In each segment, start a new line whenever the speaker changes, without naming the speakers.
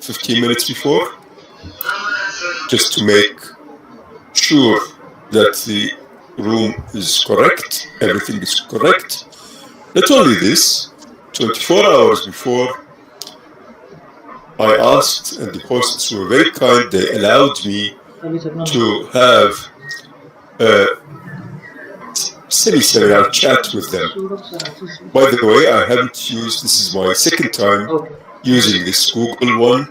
15 minutes before, just to make sure that the room is correct, everything is correct. Not only this, 24 hours before, I asked, and the hosts were very kind, they allowed me to have a semi-seminar chat with them. By the way, I haven't used, this is my second time using this Google one.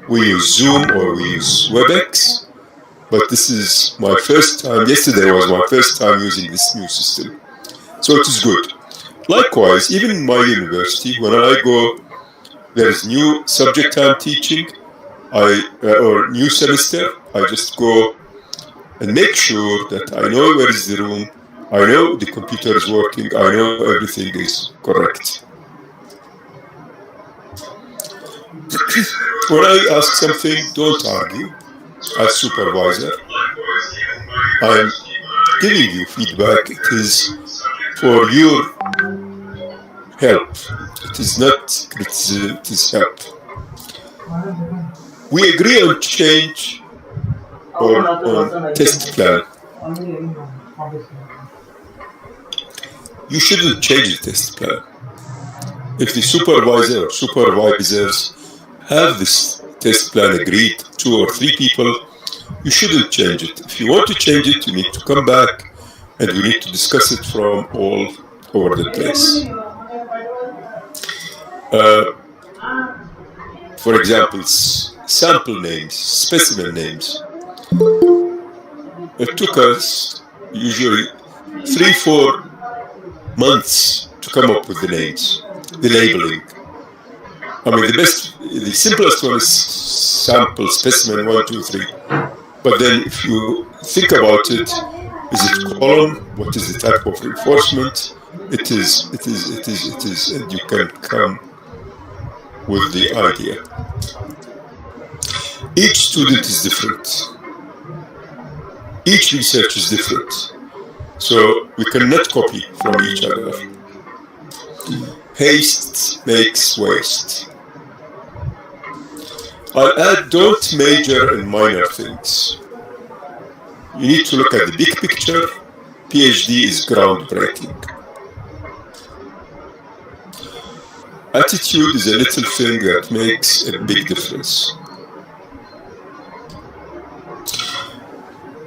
We use Zoom or we use WebEx, but this is my first time, yesterday was my first time using this new system. So it is good. Likewise, even in my university, when I go, there is new subject I'm teaching, or new semester, I just go and make sure that I know where is the room, I know the computer is working, I know everything is correct. When I ask something, don't argue. As supervisor, I'm giving you feedback. It is for your help. It is not criticism, it is help. We agree on change or on test plan. You shouldn't change the test plan. If the supervisor or supervisors have this test plan agreed, 2 or 3 people, you shouldn't change it. If you want to change it, you need to come back and we need to discuss it from all over the place. For example, sample names, specimen names. It took us usually 3-4 months to come up with the names, the labeling. I mean, the simplest one is sample, specimen 1, 2, 3. But then if you think about it, is it column? What is the type of reinforcement? It is, and you can come with the idea. Each student is different. Each research is different. So we cannot copy from each other. Haste makes waste. I'll add, don't major in minor things. You need to look at the big picture. PhD is groundbreaking. Attitude is a little thing that makes a big difference.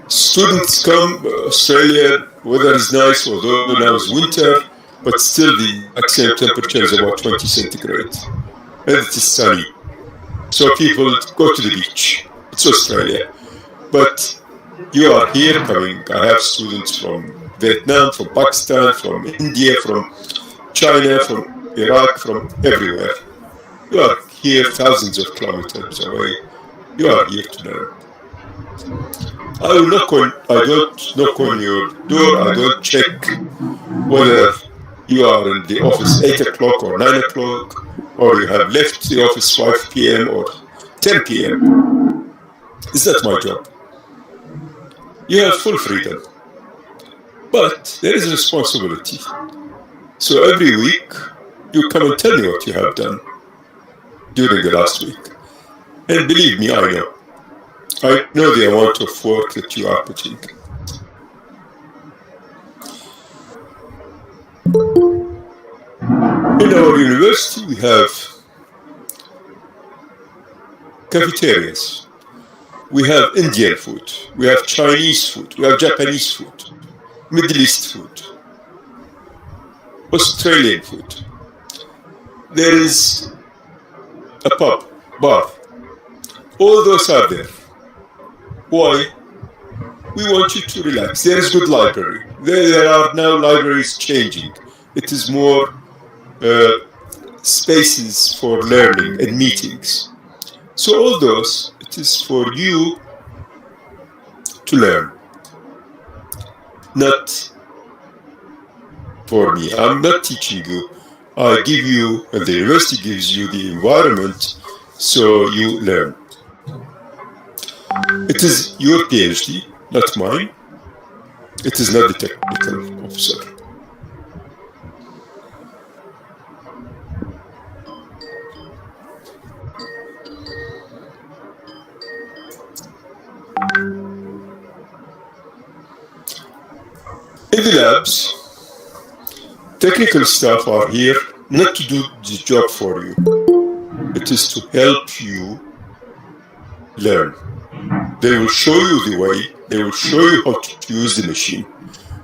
Students come, Australia, weather is nice, although now is winter, but still the maximum temperature is about 20 centigrade. And it is sunny. So people go to the beach. It's Australia. But you are here coming. I have students from Vietnam, from Pakistan, from India, from China, from Iraq, from everywhere. You are here thousands of kilometers away. You are here to learn. I don't knock on your door. I don't check whether you are in the office 8 o'clock or 9 o'clock, or you have left the office 5 p.m. or 10 p.m. It's not my job. You have full freedom. But there is a responsibility. So every week, you come and tell me what you have done during the last week. And believe me, I know. I know the amount of work that you are putting. In our university, we have cafeterias. We have Indian food. We have Chinese food. We have Japanese food. Middle East food. Australian food. There is a pub, bar. All those are there. Why? We want you to relax. There is good library. There are now libraries changing. It is more spaces for learning and meetings. So all those, it is for you to learn, not for me. I'm not teaching you. I give you, and the university gives you the environment so you learn. It is your PhD, not mine. It is not the technical officer. the labs, technical staff are here not to do the job for you. It is to help you learn. They will show you the way. They will show you how to use the machine.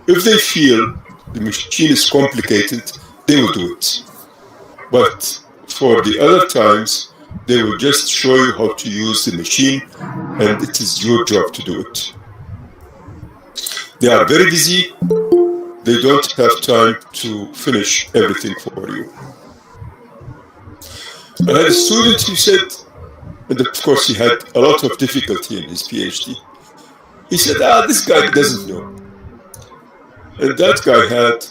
If they feel the machine is complicated, they will do it. But for the other times, they will just show you how to use the machine, and it is your job to do it. They are very busy. They don't have time to finish everything for you. I had a student who said, and of course he had a lot of difficulty in his PhD. He said, this guy doesn't know. And that guy had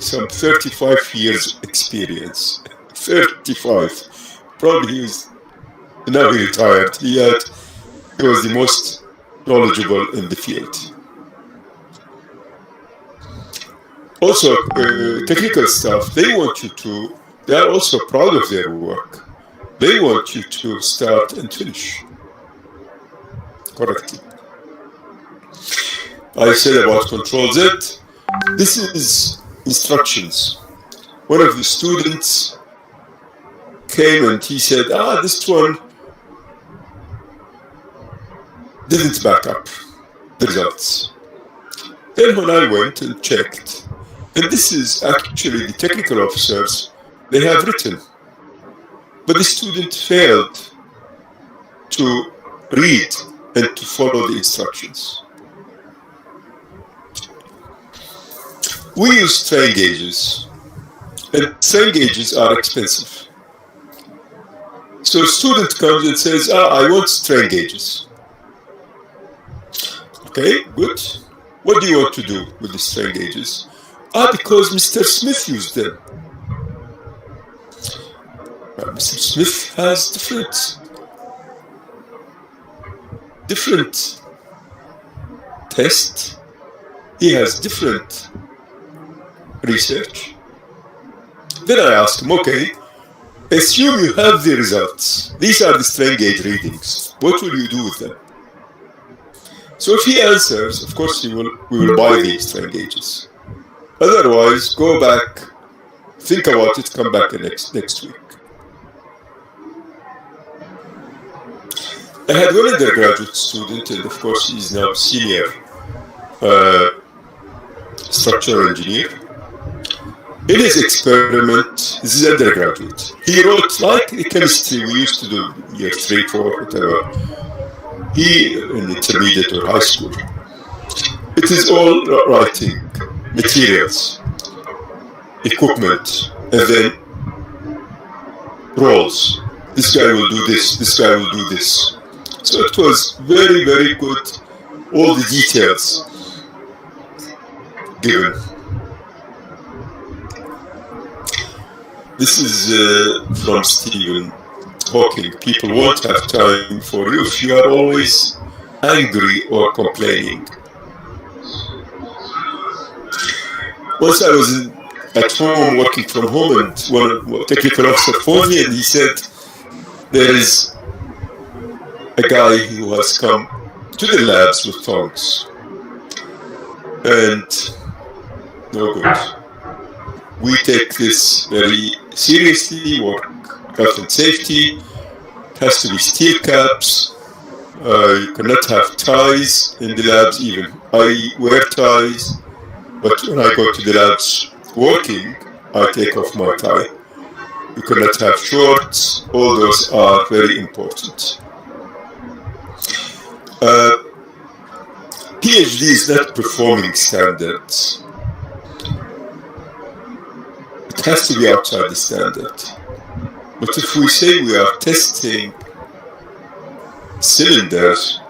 some 35 years experience. 35. Probably now he retired. He was the most knowledgeable in the field. Also, technical staff, they are also proud of their work. They want you to start and finish correctly. I said about Control Z. This is instructions. One of the students came and he said, this one didn't back up the results. Then when I went and checked, and this is actually the technical officers, they have written, but the student failed to read and to follow the instructions. We use strain gauges, and strain gauges are expensive. So a student comes and says, I want strain gauges. Okay, good. What do you want to do with the strain gauges? Because Mr. Smith used them. Mr. Smith has different tests. He has different research. Then I asked him, okay, assume you have the results. These are the strain gauge readings. What will you do with them? So if he answers, of course we will buy these strain gauges. Otherwise, go back, think about it, come back next week. I had one undergraduate student, and of course he's now senior structural engineer. In his experiment, this is undergraduate, he wrote like the chemistry we used to do year 3, 4, whatever. He in intermediate or high school. It is all writing materials, equipment, and then roles. This guy will do this, this guy will do this. So it was very, very good, all the details given. This is from Stephen Hawking. People won't have time for you if you are always angry or complaining. Once I was at home, working from home, and one technical officer phoned me and he said, there is a guy who has come to the labs with tongues. And no good. We take this very seriously, work health and safety. It has to be steel caps. You cannot have ties in the labs, even I wear ties. But when I go to the labs working, I take off my tie. You cannot have shorts. All those are very important. PhD is not performing standards. It has to be outside the standard. But if we say we are testing cylinders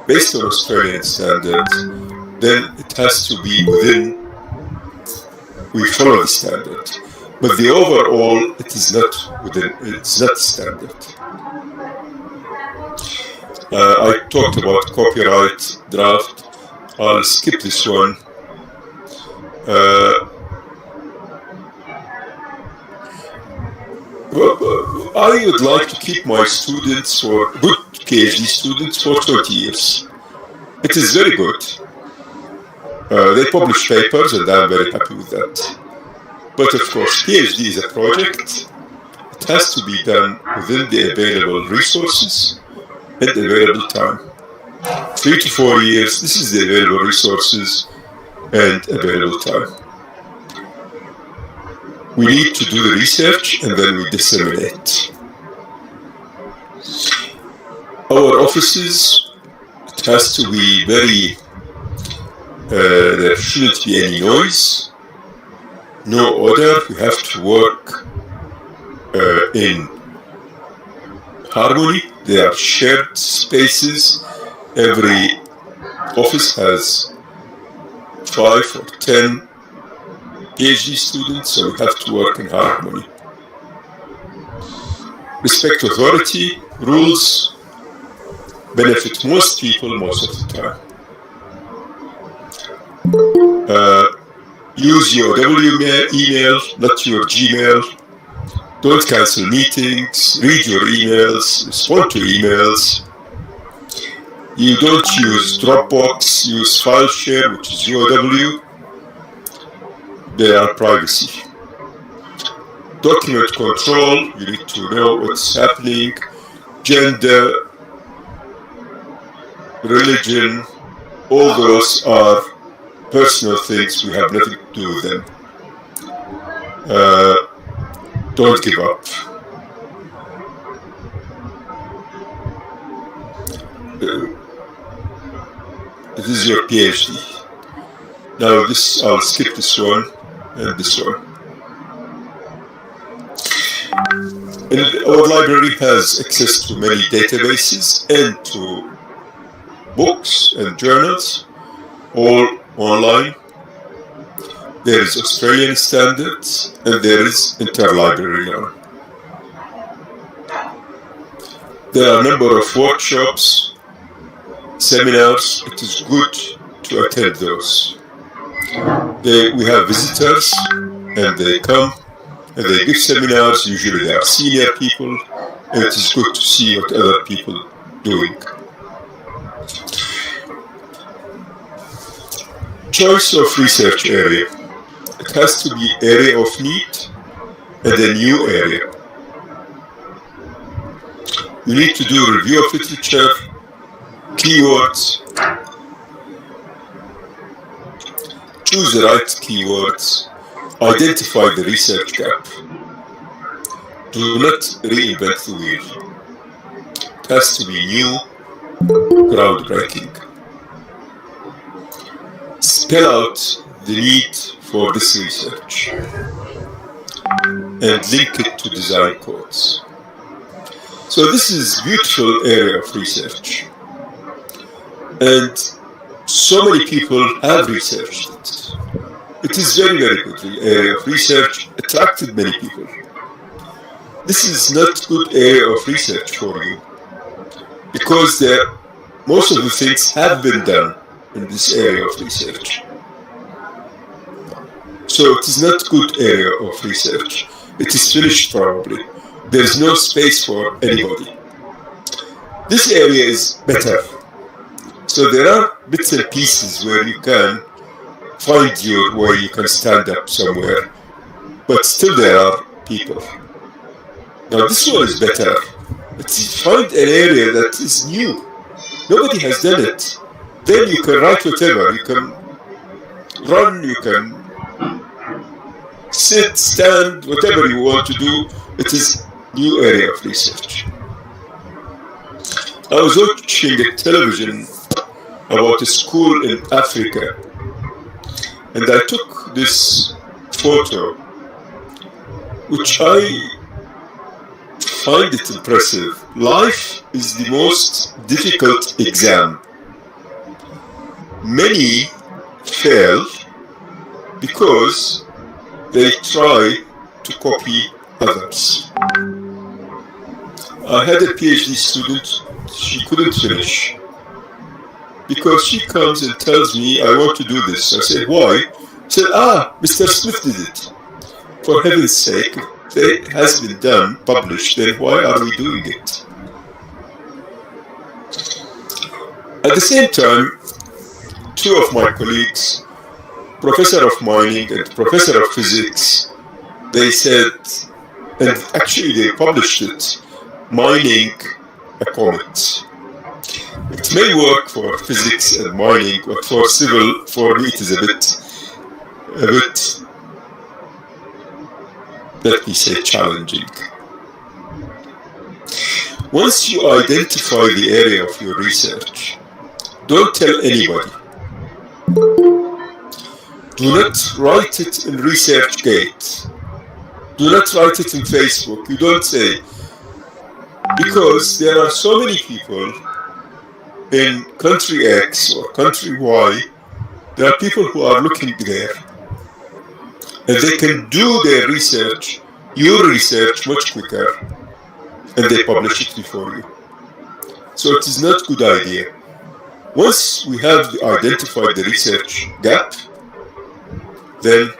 based on Australian standards, then it has to be within, we follow the standard. But the overall, it is not within, it's not standard. I talked about copyright draft. I'll skip this one. I would like to keep my students, or good PhD students, for 20 years. It is very good. They publish papers, and I'm very happy with that. But of course, PhD is a project. It has to be done within the available resources and available time. 3 to 4 years, this is the available resources and available time. We need to do the research and then we disseminate. Our offices, it has to be very, there shouldn't be any noise, no odor. We have to work in harmony. They are shared spaces. Every office has 5 or 10 PhD students, so we have to work in harmony. Respect authority, rules benefit most people most of the time. Use your email, not your Gmail. Don't cancel meetings, read your emails, respond to emails. You don't use Dropbox, use FileShare, which is UOW. They are privacy. Document control, you need to know what's happening. Gender, religion, all those are personal things. We have nothing to do with them. Don't give up. This is your PhD. Now this, I'll skip this one and this one. And our library has access to many databases and to books and journals, all online. There is Australian standards and there is interlibrary law. There are a number of workshops, seminars. It is good to attend those. We have visitors and they come and they give seminars. Usually they are senior people, and it is good to see what other people are doing. Choice of research area. It has to be area of need and a new area. You need to do a review of literature, keywords, choose the right keywords, identify the research gap. Do not reinvent the wheel. It has to be new, groundbreaking. Spell out the need for this research and link it to design codes. So this is a beautiful area of research, and so many people have researched it. It is very, very good area of research, attracted many people. This is not good area of research for you, because most of the things have been done in this area of research. So it is not good area of research. It is finished probably. There is no space for anybody. This area is better. So there are bits and pieces where you can find where you can stand up somewhere, but still there are people. Now this one is better. It's find an area that is new. Nobody has done it. Then you can write whatever. You can run, you can sit, stand, whatever you want to do. It is new area of research. I was watching a television about a school in Africa, and I took this photo, which I find it impressive. Life is the most difficult exam. Many fail because they try to copy others. I had a PhD student, she couldn't finish because she comes and tells me, I want to do this. I said, why? She said, Mr. Smith did it. For heaven's sake, if it has been done, published, then why are we doing it? At the same time, two of my colleagues professor of mining and professor of physics, they said, and actually they published it, mining a comet. It may work for physics and mining, but for civil, for me it is a bit, let me say, challenging. Once you identify the area of your research, don't tell anybody. Do not write it in ResearchGate. Do not write it in Facebook. You don't say, because there are so many people in country X or country Y, there are people who are looking there, and they can do their research, your research, much quicker, and they publish it before you. So it is not a good idea. Once we have identified the research gap, then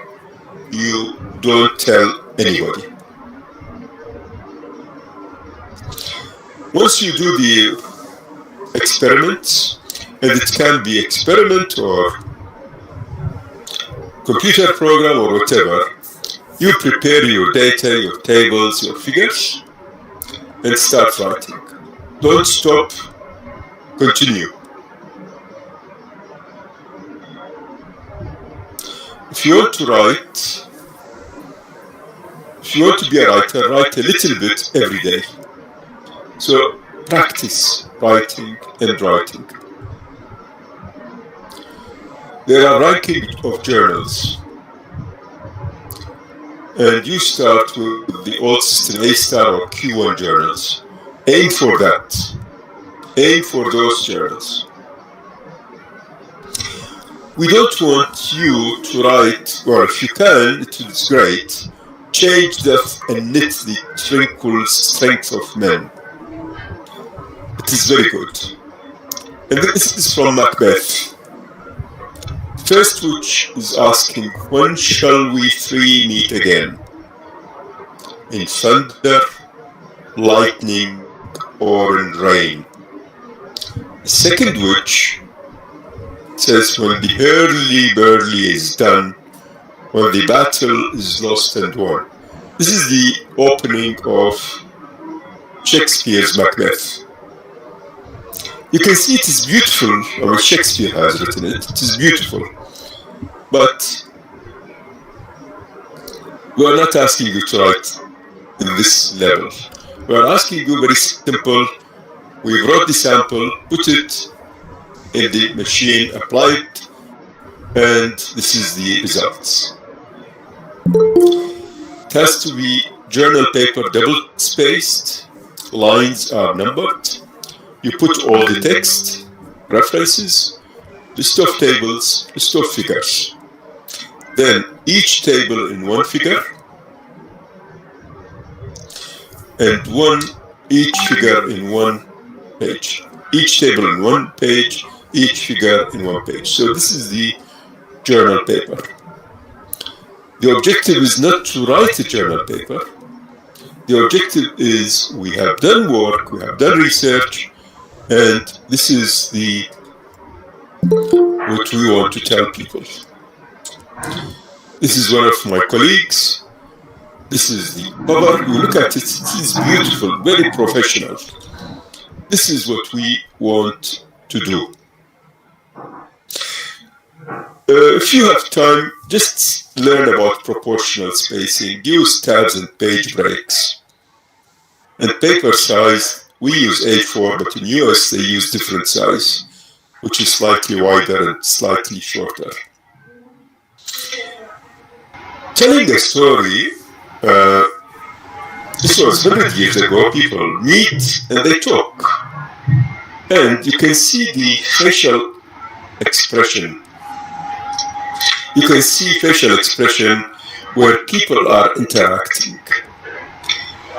you don't tell anybody. Once you do the experiments, and it can be experiment or computer program or whatever, you prepare your data, your tables, your figures, and start writing. Don't stop, continue. If you want to write, if you want to be a writer, write a little bit every day. So practice writing and writing. There are ranking of journals, and you start with the old system A-star or Q1 journals. Aim for that. Aim for those journals. We don't want you to write, well, if you can, it is great, change death and knit the tranquil strength of men. It is very good. And this is from Macbeth. First, which is asking, when shall we three meet again? In thunder, lightning, or in rain? The second, which says, when the hurly-burly is done, when the battle is lost and won. This is the opening of Shakespeare's Macbeth. You can see it is beautiful. I mean, Shakespeare has written it. It is beautiful. But we are not asking you to write in this level. We are asking you very simple. We wrote the sample, put it in the machine, apply it, and this is the results. It has to be journal paper double-spaced, lines are numbered. You put all the text, references, list of tables, list of figures. Then each table in one figure, and each figure in one page. Each table in one page, each figure in one page. So this is the journal paper. The objective is not to write a journal paper. The objective is we have done work, we have done research, and this is what we want to tell people. This is one of my colleagues. This is the cover. You look at it, it is beautiful, very professional. This is what we want to do. If you have time, just learn about proportional spacing, use tabs and page breaks. And paper size, we use A4, but in US they use different size, which is slightly wider and slightly shorter. Telling a story, this was 100 years ago, people meet and they talk. And you can see the facial expression. You can see facial expression where people are interacting.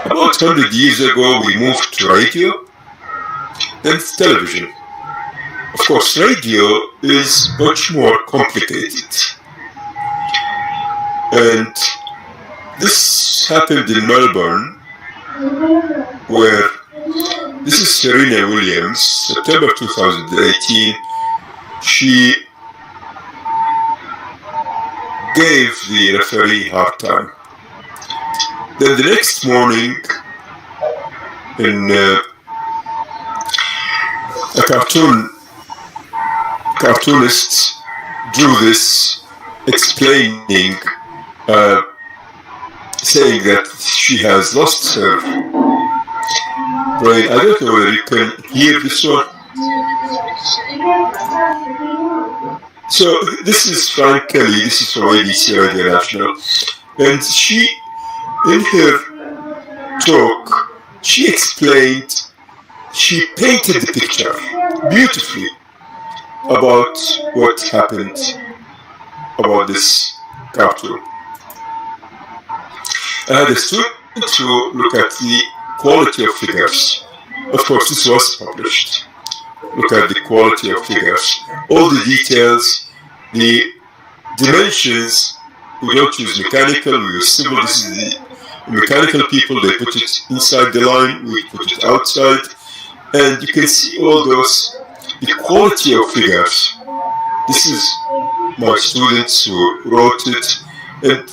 About 100 years ago, we moved to radio and television. Of course, radio is much more complicated. And this happened in Melbourne, where this is Serena Williams, September 2018. She gave the referee a hard time. Then the next morning, in a cartoonist drew this, explaining, saying that she has lost her brain. I don't know whether you can hear this one. So this is Frank Kelly, this is from ABC Radio National, and she, in her talk, she explained, she painted the picture beautifully about what happened about this cartoon. I had a student to look at the quality of figures. Of course, this was published. Look at the quality of figures. All the details, the dimensions. We don't use mechanical, we use civil. This is the mechanical people, they put it inside the line, we put it outside. And you can see all those, the quality of figures. This is my students who wrote it and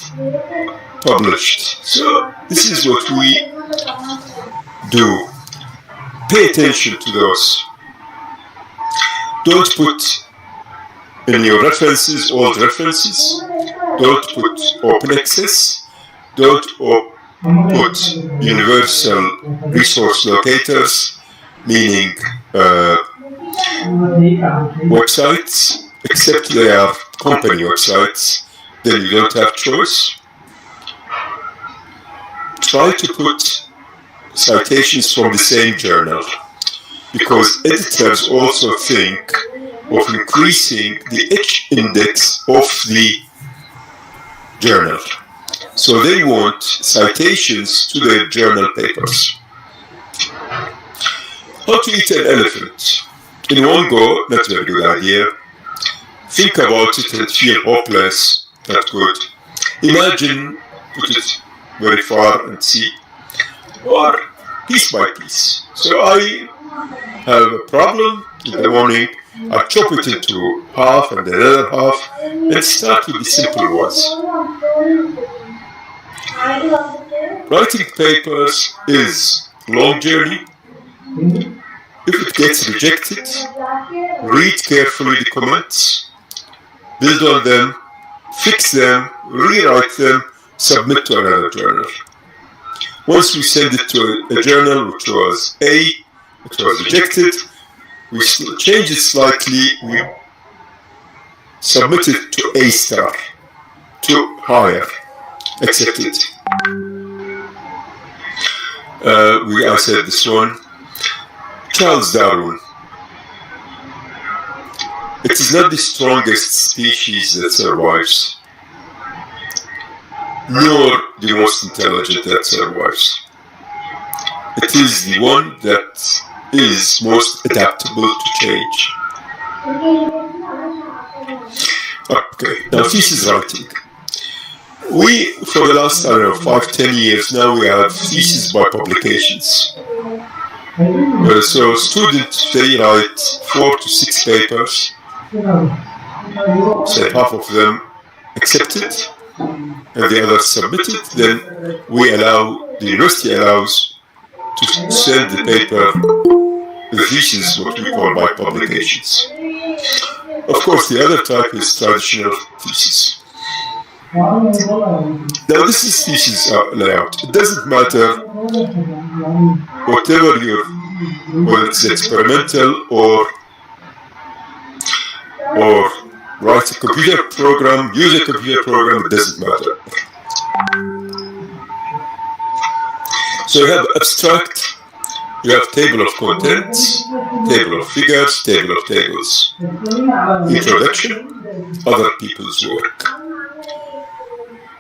published. So this is what we do. Pay attention to those. Don't put in your references old references. Don't put open access. Don't put universal resource locators, meaning websites, except they are company websites, then you don't have choice. Try to put citations from the same journal, because editors also think of increasing the H-index of the journal. So they want citations to their journal papers. How to eat an elephant? In one go, not a very good idea. Think about it and feel hopeless, not good. Imagine, put it very far and see, or piece by piece. So I have a problem in the morning, I chop it into half and another half, and start with the simple ones. Writing papers is a long journey. If it gets rejected, read carefully the comments, build on them, fix them, rewrite them, submit to another journal. Once we send it to a journal which was A, it was rejected, we change it slightly, we submit it to A star, to higher, accepted. I said this one. Charles Darwin. It is not the strongest species that survives, nor the most intelligent that survives. It is the one that is most adaptable to change. Okay, now thesis writing. We, for the last, 5-10 years now, we have thesis by publications. So students, they write 4 to 6 papers, say half of them accepted, and the others submitted, then the university allows to send the paper, the thesis, what we call by publications. Of course, the other type is traditional thesis. Now this is thesis layout. It doesn't matter whatever whether it's experimental or write a computer program, use a computer program, it doesn't matter. So you have abstract, you have table of contents, table of figures, table of tables. Introduction, other people's work.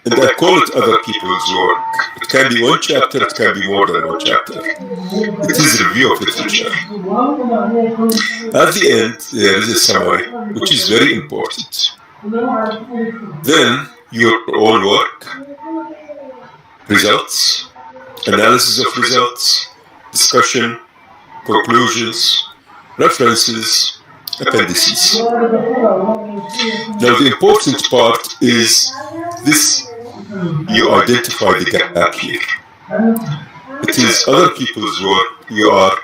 And I call it other people's work. It can be one chapter, it can be more than one chapter. It is a review of literature. At the end, there is a summary, which is very important. Then, your own work, results, analysis of results, discussion, conclusions, references, appendices. Now the important part is this: you identify the gap here. It is other people's work. You are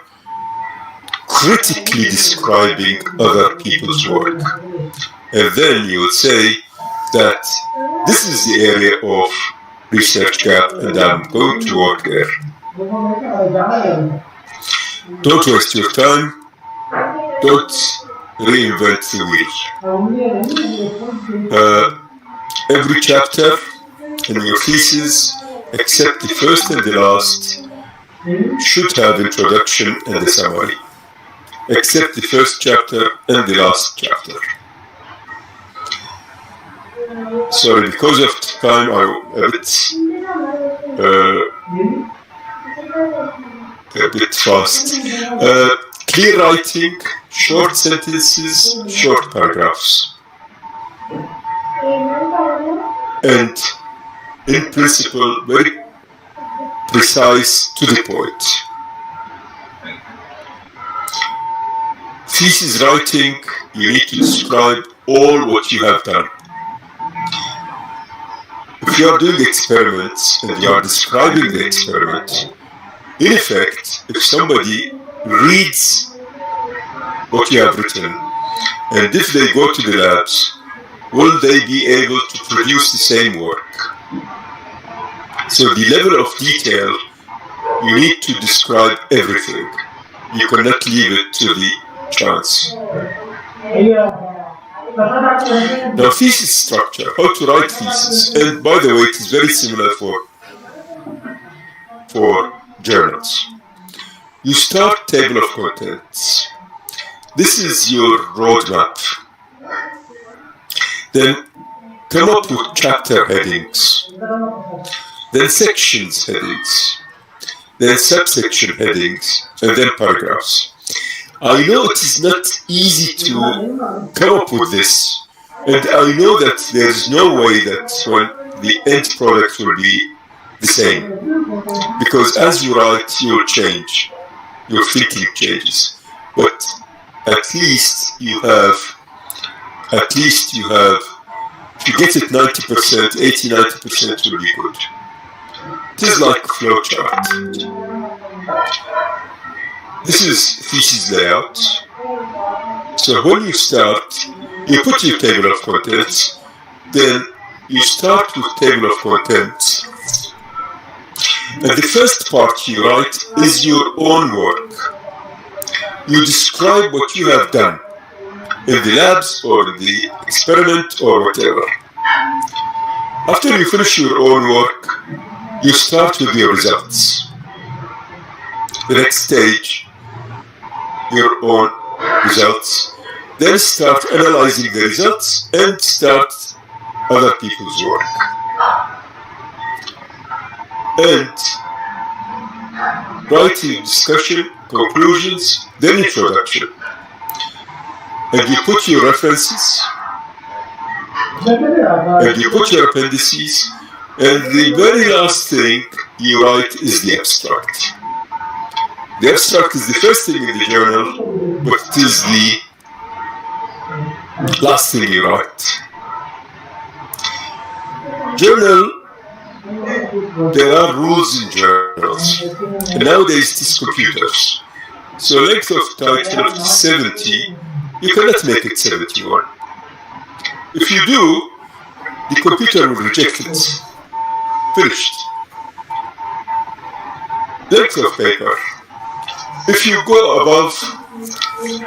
critically describing other people's work. And then you would say that this is the area of research gap and I'm going to work there. Don't waste your time. Don't reinvent the wheel. Every chapter in your thesis, except the first and the last, should have introduction and a summary. Except the first chapter and the last chapter. Sorry, because of time, I'm a bit fast. Clear writing, short sentences, short paragraphs. And in principle, very precise, to the point. Thesis writing, you need to describe all what you have done. If you are doing experiments and you are describing the experiment, in effect, if somebody reads what you have written, and if they go to the labs, will they be able to produce the same work? So the level of detail, you need to describe everything. You cannot leave it to the chance. Now, thesis structure, how to write thesis, and by the way, it is very similar for journals. You start table of contents. This is your roadmap. Then come up with chapter headings, then sections headings, then subsection headings, and then paragraphs. I know it is not easy to come up with this, and I know that there is no way that the end product will be the same, because as you write, you'll change, your thinking changes, but at least you have, if you get it 90%, 80-90% will be good. It is like a flowchart. This is thesis layout. So when you start, you put your table of contents, then you start with table of contents. And the first part you write is your own work. You describe what you have done in the labs or in the experiment or whatever. After you finish your own work, you start with your results. The next stage, your own results. Then start analyzing the results and start other people's work. And writing discussion, conclusions, then introduction. And you put your references, and you put your appendices, and the very last thing you write is the abstract. The abstract is the first thing in the journal, but it is the last thing you write. Journal, there are rules in journals, and nowadays it is computers. So length of title of 70, you cannot make it 71. If you do, the computer will reject it. Finished. Length of paper. If you go above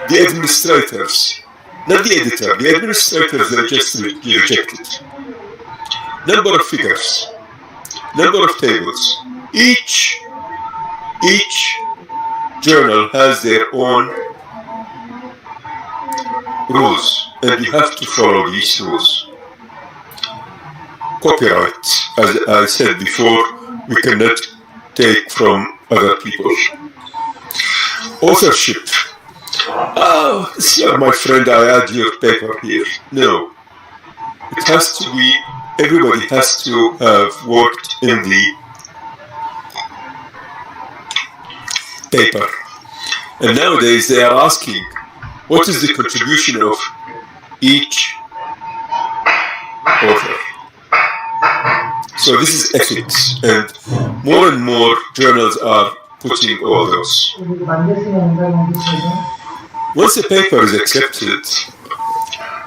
the administrators, not the editor, the administrators are just rejected. Number of figures, number of tables. Each journal has their own rules, and you have to follow these rules. Copyright, as I said before, we cannot take from other people. Authorship. Oh, sir, my friend, I add your paper here. No. It has to be, everybody has to have worked in the paper. And nowadays they are asking what is the contribution of each author. So this is ethics, and more journals are putting all those. Once a paper is accepted,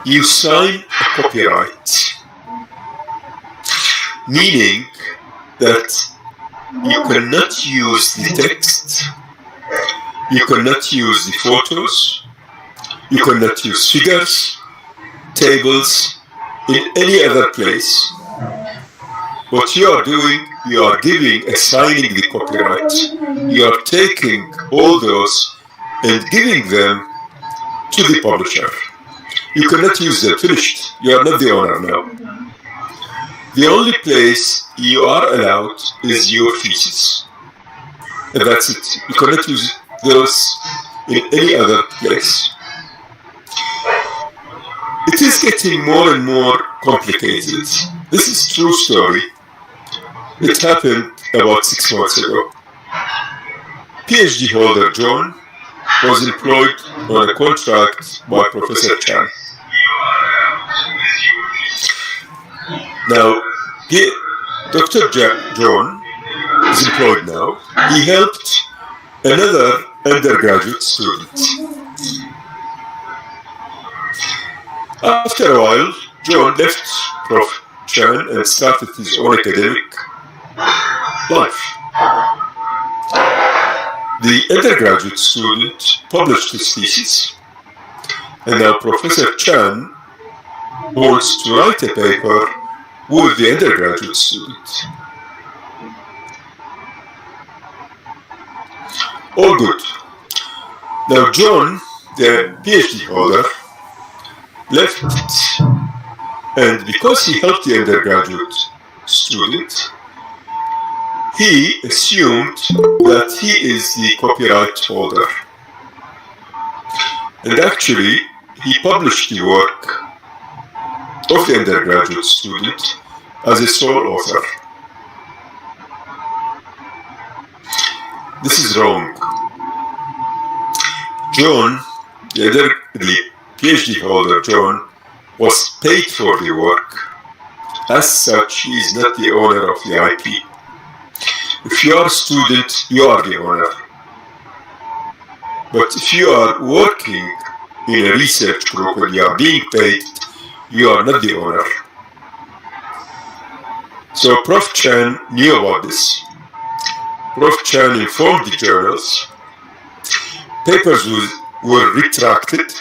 you sign a copyright, meaning that you cannot use the text, you cannot use the photos, you cannot use figures, tables in any other place. What you are doing, you are assigning the copyright. You are taking all those and giving them to the publisher. You cannot use them, finished. You are not the owner now. The only place you are allowed is your thesis. And that's it. You cannot use those in any other place. It is getting more and more complicated. This is true story. It happened about 6 months ago. PhD holder John was employed on a contract by Professor Chan. Now, Dr. John is employed now. He helped another undergraduate student. After a while, John left Prof. Chan and started his own academic life. The undergraduate student published his thesis, and now Professor Chan wants to write a paper with the undergraduate student. All good. Now John, the PhD holder, left it, and because he helped the undergraduate student, he assumed that he is the copyright holder. And actually, he published the work of the undergraduate student as a sole author. This is wrong. John, the PhD holder John, was paid for the work. As such, he is not the owner of the IP. If you are a student, you are the owner. But if you are working in a research group and you are being paid, you are not the owner. So Prof. Chan knew about this. Prof. Chan informed the journals. Papers were retracted.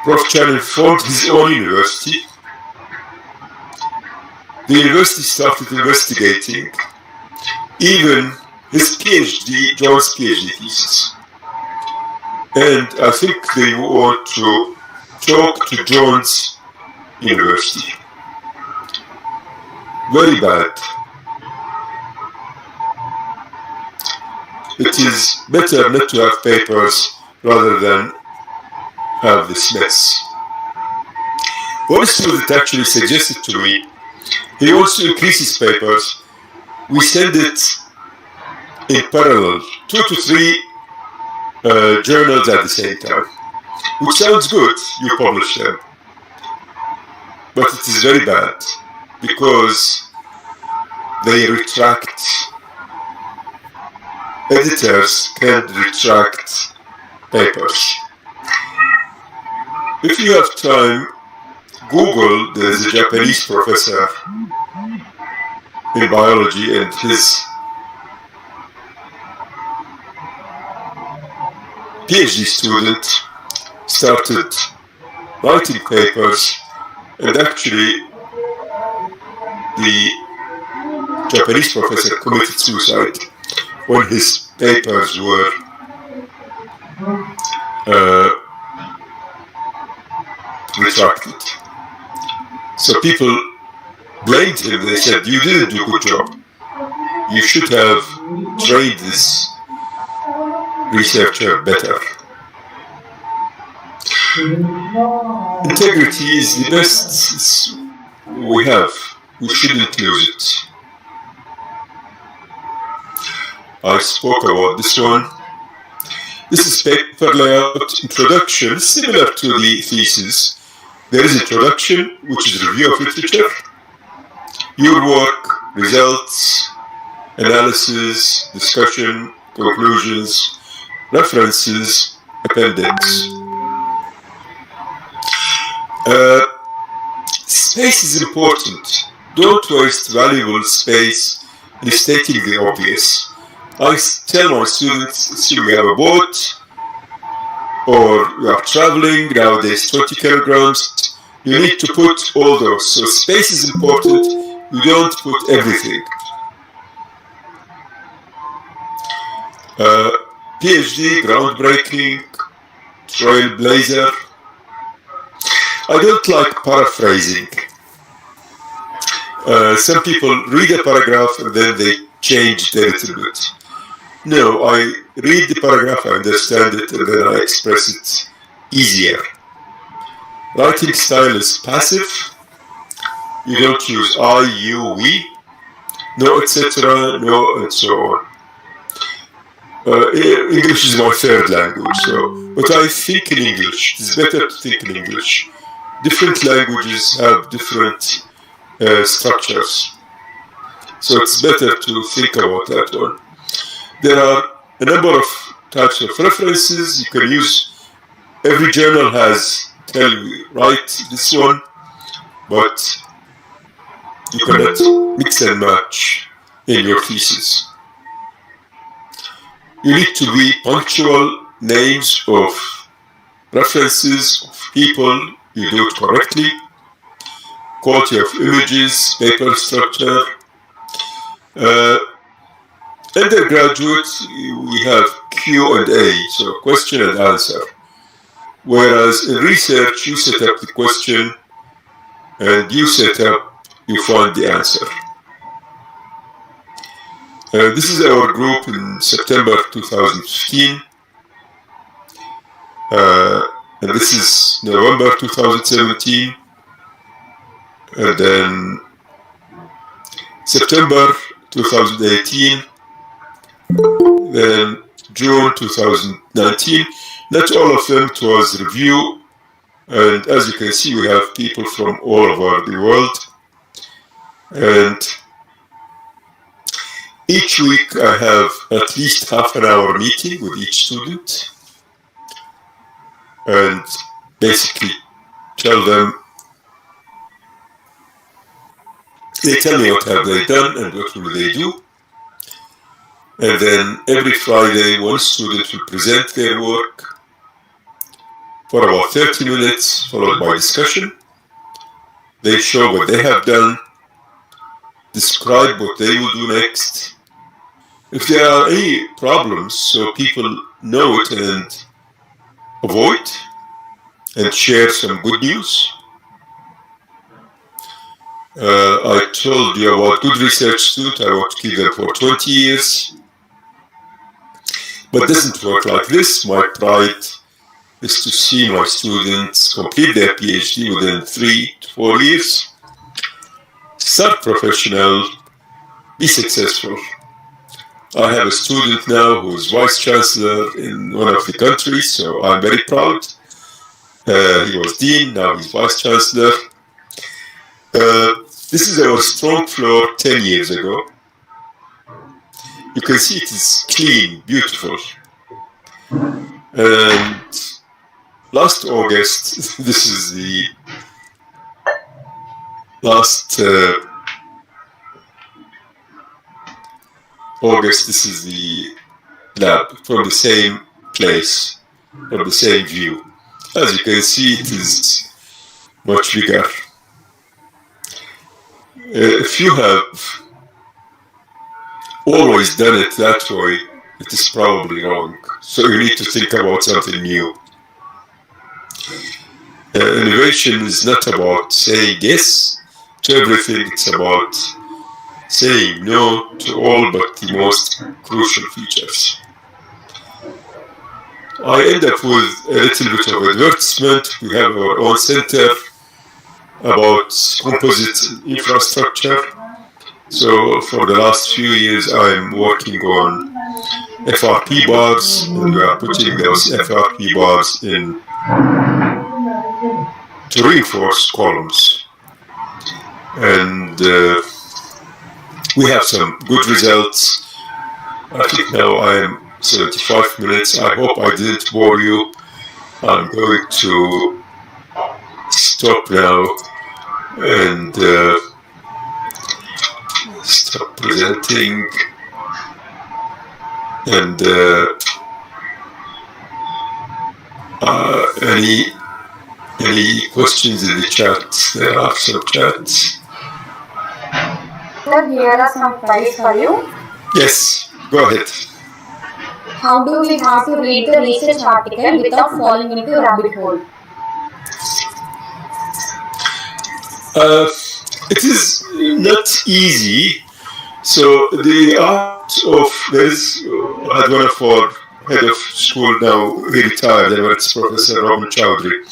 Prof. Chan informed his own university. The university started investigating even his PhD, John's PhD thesis. And I think they want to talk to John's university. Very bad. It is better not to have papers rather than have this mess. One student actually suggested to me, he wants to increase his papers. We send it in parallel, 2 to 3 journals at the same time. Which sounds good, you publish them. But it is very bad, because they retract. Editors can retract papers. If you have time, Google, there's a Japanese professor in biology, and his PhD student started writing papers, and actually the Japanese professor committed suicide when his papers were retracted. So people blamed him. They said, you didn't do a good job. You should have trained this researcher better. Integrity is the best we have. We shouldn't lose it. I spoke about this one. This is paper layout introduction, similar to the thesis. There is introduction, which is review of literature, your work, results, analysis, discussion, conclusions, references, appendix. Space is important. Don't waste valuable space in stating the obvious. I tell my students, assume you have a boat or you are traveling, nowadays 20 kilograms, you need to put all those. So space is important, you don't put everything. PhD, groundbreaking, trailblazer. I don't like paraphrasing. Some people read a paragraph and then they change it a little bit. No, I read the paragraph, I understand it, and then I express it easier. Writing style is passive. You don't use I, you, we, no, etc., no, and so on. English is my third language, but I think in English. It's better to think in English. Different languages have different structures, so it's better to think about that one. There are a number of types of references you can use. Every journal has tell you write this one, but you cannot mix and match in your thesis. You need to be punctual, names of references of people, you do it correctly, quality of images, paper structure. Undergraduate, we have Q&A, so question and answer. Whereas in research, you set up the question and you find the answer. This is our group in September 2015. And this is November 2017. And then September 2018. Then June 2019. Not all of them, it was review. And as you can see, we have people from all over the world. And each week I have at least half an hour meeting with each student and basically tell them, they tell me what have they done and what will they do. And then every Friday one student will present their work for about 30 minutes, followed by discussion. They show what they have done, describe what they will do next. If there are any problems, so people know it and avoid, and share some good news. I told you about good research student, I want to keep them for 20 years. But it doesn't work like this. My pride is to see my students complete their PhD within 3 to 4 years, start professional, be successful. I have a student now who is vice chancellor in one of the countries, so I'm very proud. He was dean, now he's vice chancellor. This is our strong floor 10 years ago. You can see it is clean, beautiful. And last August, this is the last August, this is the lab from the same place, from the same view. As you can see, it is much bigger. If you have always done it that way, it is probably wrong. So you need to think about something new. Innovation is not about saying yes to everything, it's about saying no to all but the most crucial features. I end up with a little bit of advertisement. We have our own center about composite infrastructure. So for the last few years I'm working on FRP bars, and we are putting those FRP bars in to reinforce columns. And we have some good results. I think now I am 75 minutes. I hope I didn't bore you. I'm going to stop now and stop presenting. And any questions in the chat? There are some chats.
Sir, here are some queries for you.
Yes, go ahead.
How do we have to read the research article without falling into a rabbit hole?
It is not easy. So the art of this, I had one of our head of school now, he retired, Emeritus Professor Robin Chowdhury.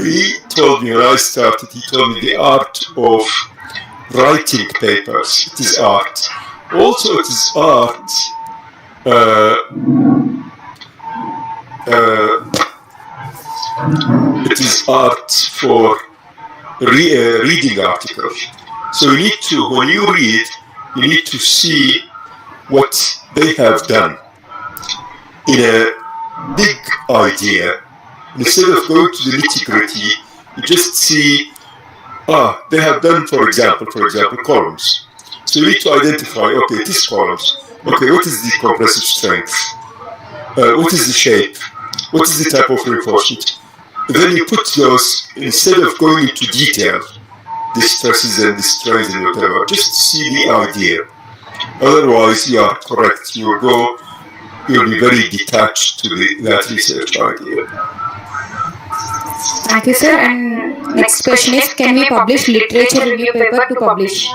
He told me when I started, he told me the art of writing papers. It is art. Also, it is art. It is art for reading articles. So you need to, when you read, you need to see what they have done in a big idea. Instead of going to the nitty-gritty, you just see, they have done, for example, columns. So you need to identify, okay, these columns. Okay, what is the compressive strength? What is the shape? What is the type of reinforcement? Then you put those, instead of going into detail, the stresses and the strains and whatever, just see the idea. Otherwise, you are correct. You'll be very detached to that research idea.
Thank you, sir. And next question is, can we publish literature review paper to publish?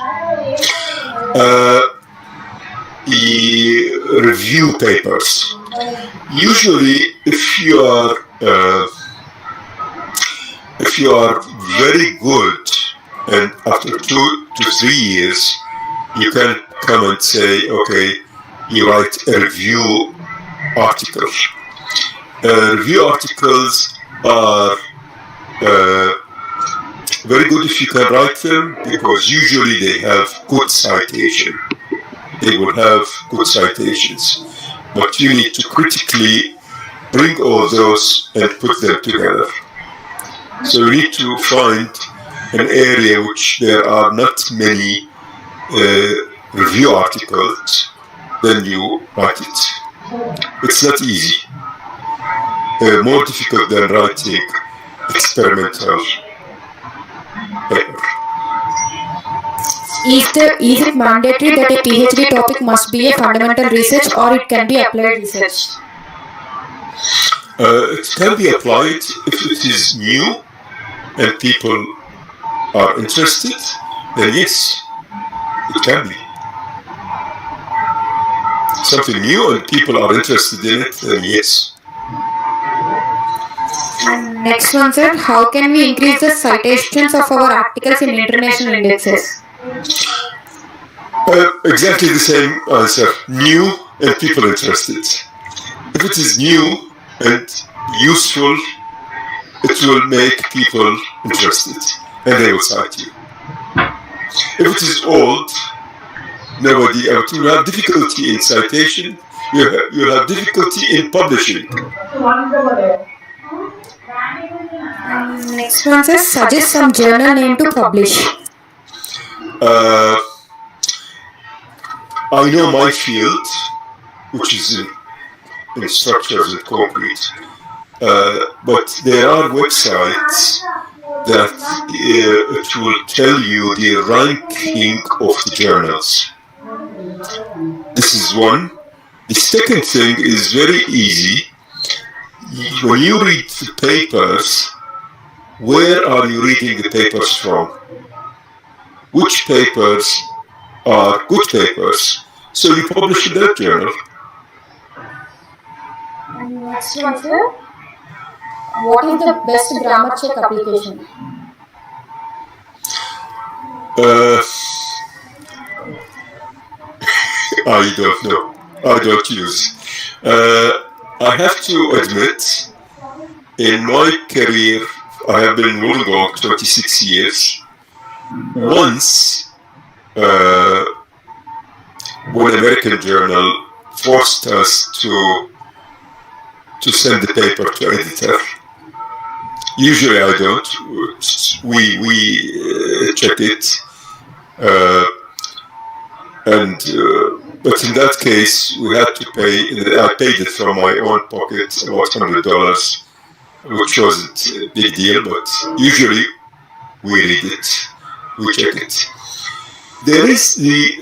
Review papers. Usually, if you are very good, and after 2 to 3 years, you can come and say, okay, you write a review article. Review articles are very good if you can write them, because usually they have good citation. They will have good citations. But you need to critically bring all those and put them together. So you need to find an area which there are not many review articles, then you write it. It's not easy. More difficult than writing experimental paper.
Is it mandatory that a PhD topic must be a fundamental research, or it can be applied research?
It can be applied if it is new and people are interested, then yes, it can be. Something new and people are interested in it, then yes.
And next one, sir, how can we increase the citations of our articles in international indexes?
Exactly the same answer. New and people interested. If it is new and useful, it will make people interested and they will cite you. If it is old, nobody else will have difficulty in citation, you'll have difficulty in publishing.
Next one says, suggest some journal name to publish.
I know my field, which is in structures and concrete, but there are websites that it will tell you the ranking of the journals. This is one. The second thing is very easy. When you read the papers, where are you reading the papers from? Which papers are good papers? So you publish in that journal.
And next one, sir. What is the best grammar check application?
I don't know. I don't use. I have to admit, in my career, I have been in Wollongong 26 years. Once, one American journal forced us to send the paper to editor. Usually I don't. We check it, but in that case we had to pay. I paid it from my own pocket, about $100, which wasn't a big deal. But usually we read it, we check it. There is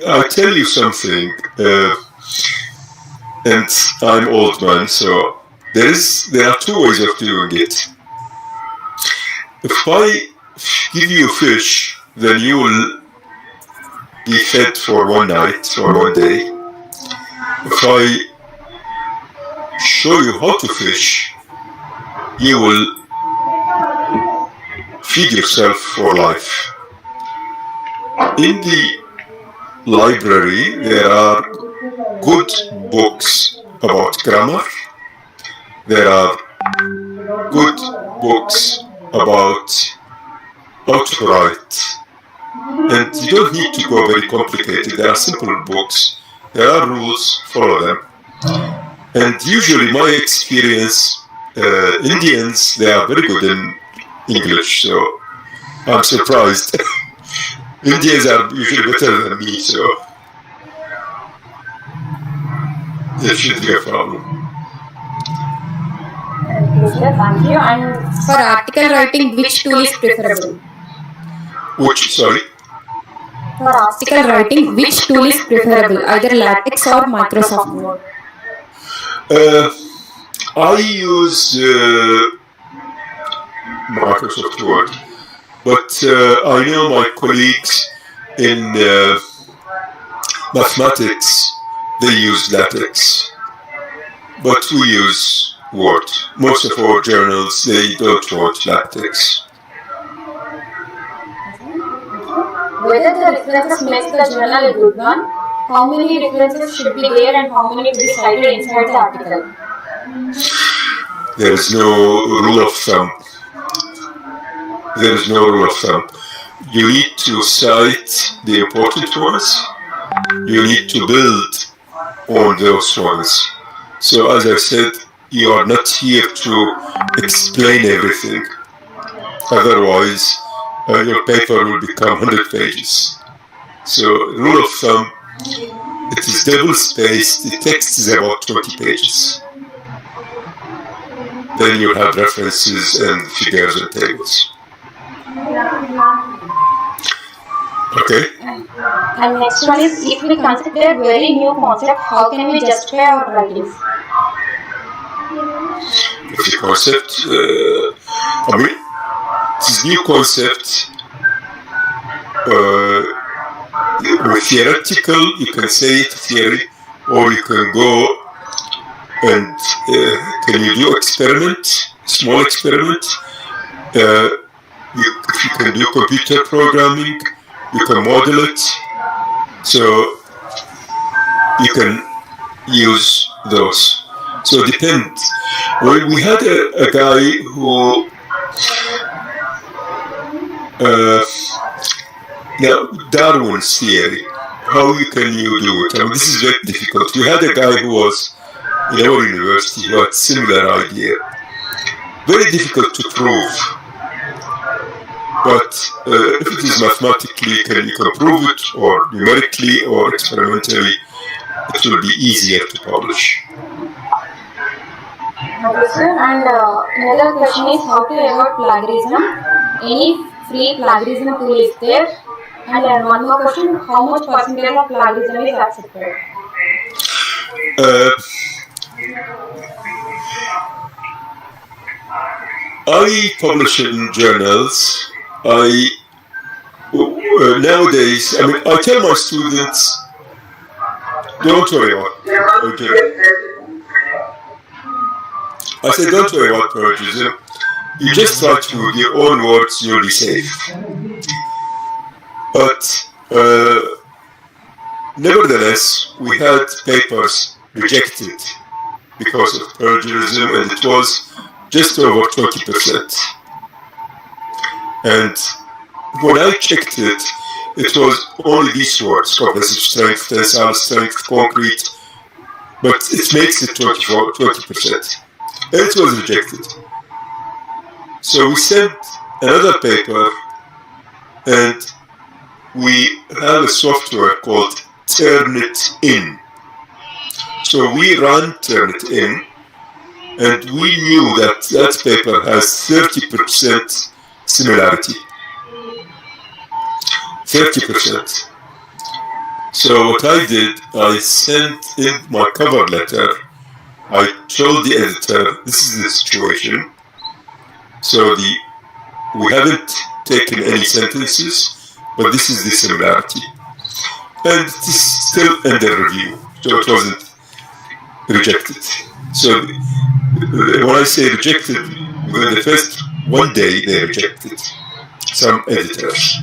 I'll tell you something, and I'm old man, so there are two ways of doing it. If I give you fish, then you will be fed for one night or one day. If I show you how to fish, you will feed yourself for life. In the library, there are good books about grammar. There are good books about how to write. And you don't need to go very complicated. There are simple books. There are rules, follow them. And usually my experience, Indians, they are very good in English, so I'm surprised. Indians are usually better than me, so it should be a problem.
Thank you. And for article writing, which tool is preferable?
Sorry?
For article writing, which tool is preferable, either LaTeX or Microsoft Word?
I use Microsoft Word, but I know my colleagues in mathematics, they use LaTeX, but we use Word. Most of our journals, they don't want LaTeX.
Whether the references makes the journal a good one, how many references should be there and how many to be cited inside the article?
There is no rule of thumb. There is no rule of thumb. You need to cite the important ones. You need to build on those ones. So as I said, you are not here to explain everything. Otherwise, your paper will become 100 pages. So rule of thumb, it is double-spaced. The text is about 20 pages. Then you have references and figures and tables. Okay.
And next one is, if we consider a very new concept, how can we justify our writings?
The concept, this new concept, theoretical, you can say it theory, or you can go and can you do experiment, small experiment. If you can do computer programming, you can model it, so you can use those. So it depends. Well, we had a guy who Darwin's theory. How can you do it? I mean, this is very difficult. We had a guy who was in our university who had similar idea. Very difficult to prove. But if it is mathematically, you can prove it, or numerically, or experimentally, it will be easier to publish.
Okay, sir. And another question is how to avoid plagiarism. Any free plagiarism tool is there? And one more question, how much percentage of plagiarism is accepted?
I publish in journals. Nowadays, I tell my students, don't worry about plagiarism. I say, don't worry about plagiarism. You just write with your own words, you'll be safe. But nevertheless, we had papers rejected because of plagiarism, and it was just over 20%. And when I checked it, it was only these words: cohesive strength, tensile strength, concrete, but it makes it 20%. And it was rejected. So we sent another paper, and we have a software called Turnitin. So we ran Turnitin, and we knew that that paper has 30% similarity. 30%. So what I did, I sent in my cover letter. I told the editor, this is the situation. So we haven't taken any sentences, but this is the similarity. And it is still under review, so it wasn't rejected. So when I say rejected, within the first one day they rejected some editors.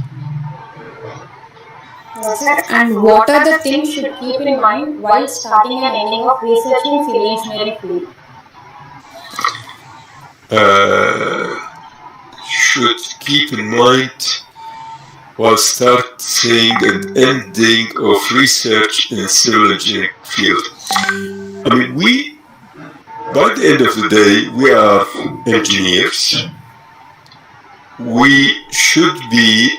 And what are the things you should keep in mind while starting and ending of research in civil engineering field?
Should keep in mind while starting and ending of research in civil engineering field. I mean, by the end of the day, we are engineers. We should be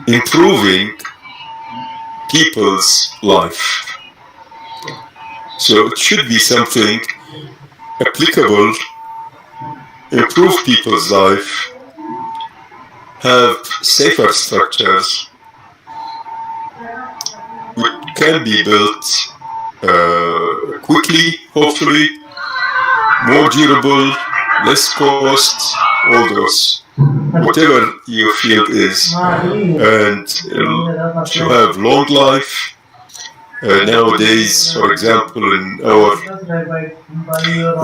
improving people's life. So it should be something applicable, improve people's life, have safer structures, which can be built quickly, hopefully, more durable, less cost, all those, whatever your field is, and to have long life. Nowadays, for example, in our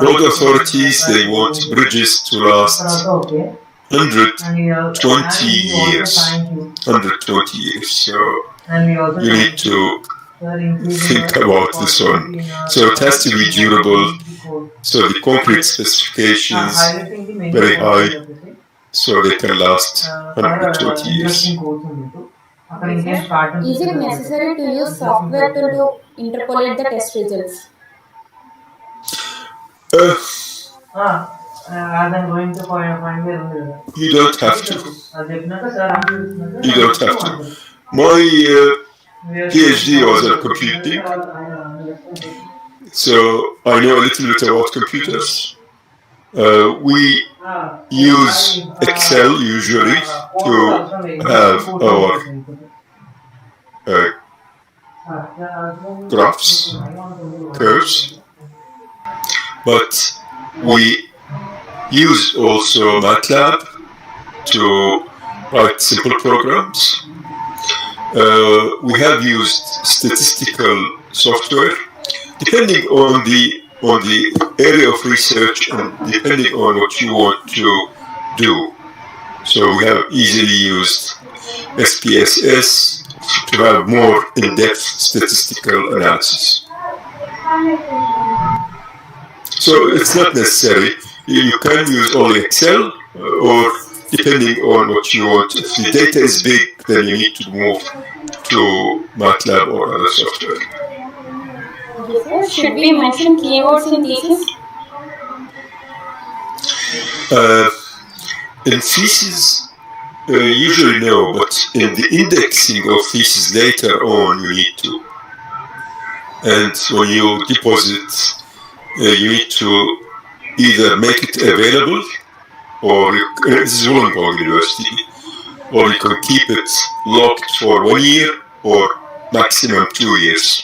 road authorities, they want bridges to last 120 years. 120 years. So you need to think about this one. So it has to be durable. So the concrete specifications very high, so they can last 120 years.
Is it necessary to use software to interpolate the test results?
You don't have to. You don't have to. My PhD was in computing, so I know a little bit about computers. We use Excel usually to have our graphs, curves, but we use also MATLAB to write simple programs. We have used statistical software, depending on the area of research and depending on what you want to do. So we have easily used SPSS to have more in-depth statistical analysis. So it's not necessary. You can use only Excel, or depending on what you want. If the data is big, then you need to move to MATLAB or other software.
Should we mention keywords in thesis?
In thesis, usually no, but in the indexing of thesis later on, you need to. And when you deposit, you need to either make it available, or this is Wollongong University, or you can keep it locked for 1 year or maximum 2 years.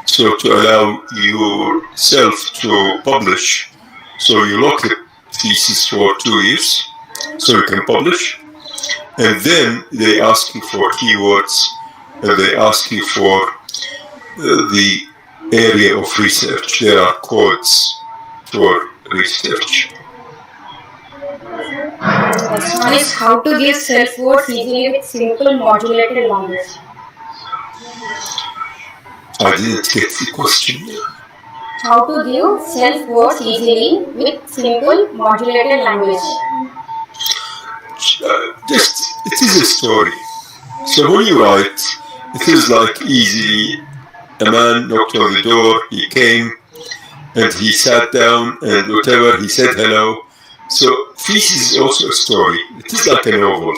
So to allow yourself to publish, so you lock the thesis for 2 years, so you can publish, and then they ask you for keywords, and they ask you for the area of research. There are codes for research.
Next one is how to give self-words easily with simple modulated language.
I didn't get the question.
How to give self-words easily with simple modulated language.
It is a story. So when you write, it is like easily a man knocked on the door, he came, and he sat down, and whatever, he said hello. So this is also a story. It is like a novel.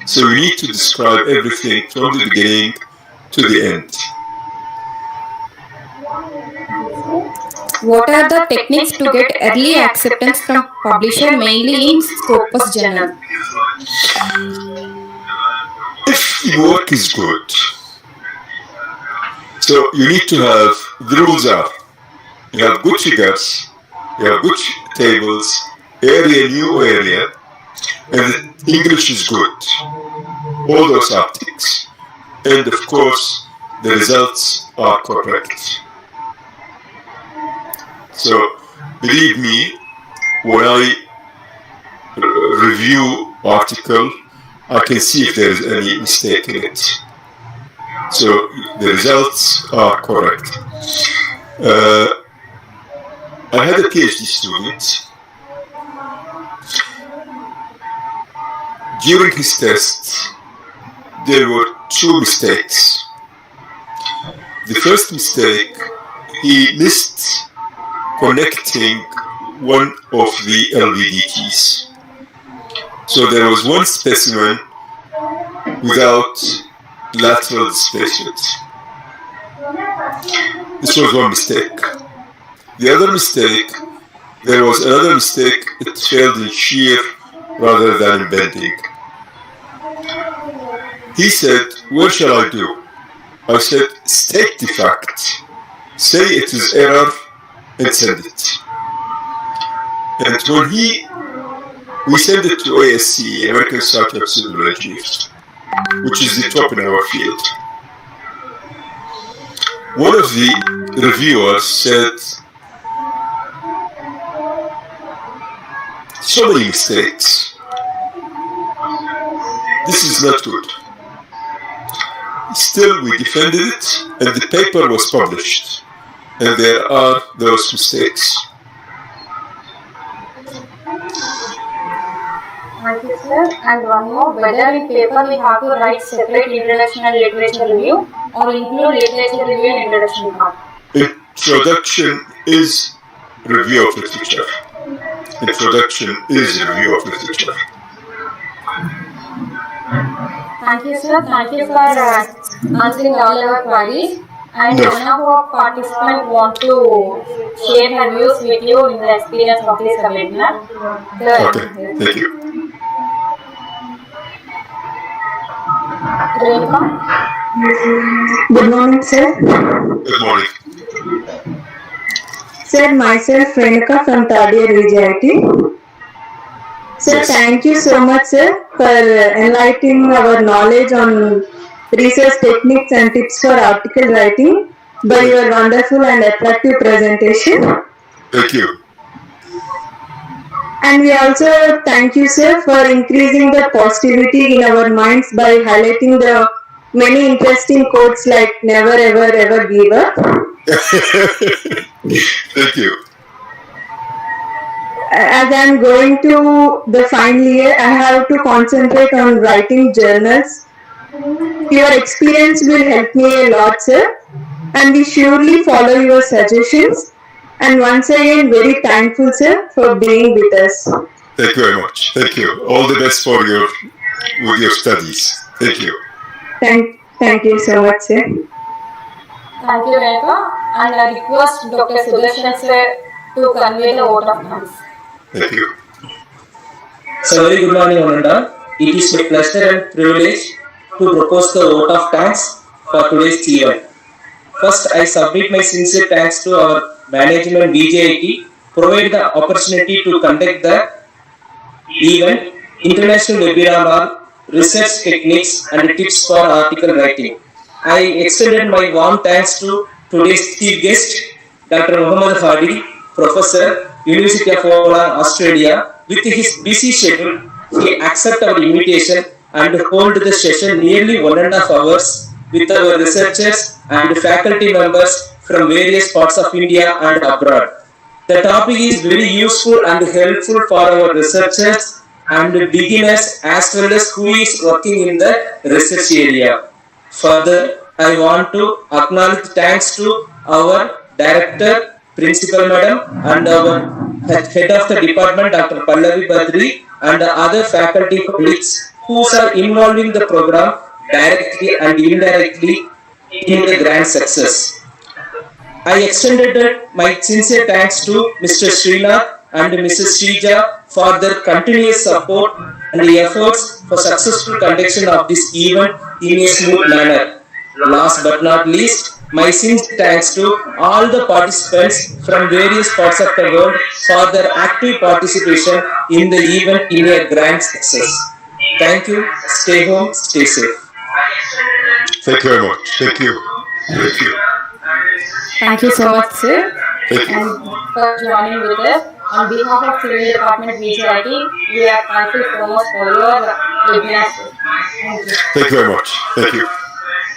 So you need to describe everything from the beginning to the end.
What are the techniques to get early acceptance from publisher, mainly in Scopus Journal?
If the work is good, so you need to have, the rules are, you have good figures, you have good tables, area, new area, and the English is good. All those are ticks. And of course, the results are correct. So, believe me, when I review article, I can see if there is any mistake in it. So, the results are correct. I had a PhD student. During his test, there were two mistakes. The first mistake, he missed connecting one of the LVD keys. So there was one specimen without lateral displacement. This was one mistake. The other mistake, there was another mistake, it failed in shear rather than in bending. He said, what shall I do? I said, state the fact. Say it is error and send it. And when we send it to ASC, American Society of Civil Engineers, which is the top in our field. One of the reviewers said, so many mistakes. This is not good. Still, we defended it, and the paper was published. And there are those mistakes.
Thank you, sir. And one more, whether in paper we have to write separate introduction and literature review or include literature review and introduction part?
Introduction is review of literature. Introduction is review of literature.
Thank you, sir. Thank you for answering all our queries. And
Yes.
one of our participants want to share her views with you in the experience of this webinar.
Okay, thank you.
Renuka?
Good morning, sir.
Good morning.
Sir, myself Renuka from third year VJIT. Sir,
Yes.
thank you so much, sir, for enlightening our knowledge on research techniques and tips for article writing by your wonderful and attractive presentation.
Thank you.
And we also thank you, sir, for increasing the positivity in our minds by highlighting the many interesting quotes like never ever ever give up.
Thank you.
As I'm going to the final year, I have to concentrate on writing journals. Your experience will help me a lot, sir, and we surely follow your suggestions. And once again, very thankful, sir, for being with us.
Thank you very much. Thank you. All the best for with your studies. Thank you.
Thank you so much, sir.
Thank you, Renuka. And I request Dr. Sudarshan sir to convey the vote of thanks.
Thank you.
So very good morning, Ananda. It is my pleasure and privilege to propose the vote of thanks for today's event. First, I submit my sincere thanks to our management VJIT provide the opportunity to conduct the event International Webinar on Research Techniques and Tips for Article Writing. I extended my warm thanks to today's chief guest, Dr. Muhammad Hadi, Professor, University of Australia. With his busy schedule, he accepted our invitation and hold the session nearly 1.5 hours with our researchers and faculty members from various parts of India and abroad. The topic is very useful and helpful for our researchers and beginners as well as who is working in the research area. Further, I want to acknowledge thanks to our director, principal madam, and our head of the department, Dr. Pallavi Badri, and the other faculty colleagues who are involving the program directly and indirectly in the grand success. I extended my sincere thanks to Mr. Srinath and Mrs. Shrija for their continuous support and the efforts for successful conduction of this event in a smooth manner. Last but not least, my sincere thanks to all the participants from various parts of the world for their active participation in the event in a grand success. Thank you. Stay home, stay safe.
Thank you very much. Thank you. Thank you.
Thank you so much, sir,
Thank you.
and for joining with us. On behalf of Civil Department VCIT, we are thankful so much for your witness. Thank you.
Thank you very much. Thank you.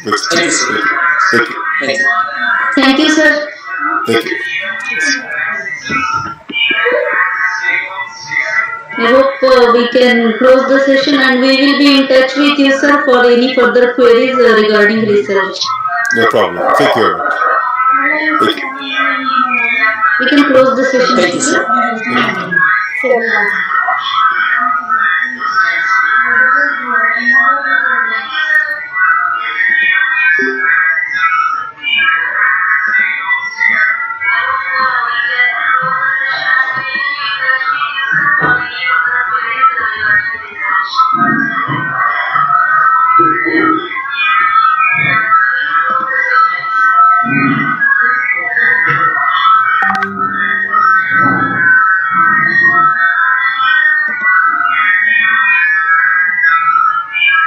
Thank you, sir.
Thank you.
Thank you.
Thank you, sir.
Thank you.
I hope we can close the session and we will be in touch with you, sir, for any further queries regarding research.
No problem. Thank you very much. Thank you.
We can close the session.
Thank you, sir.
Sure.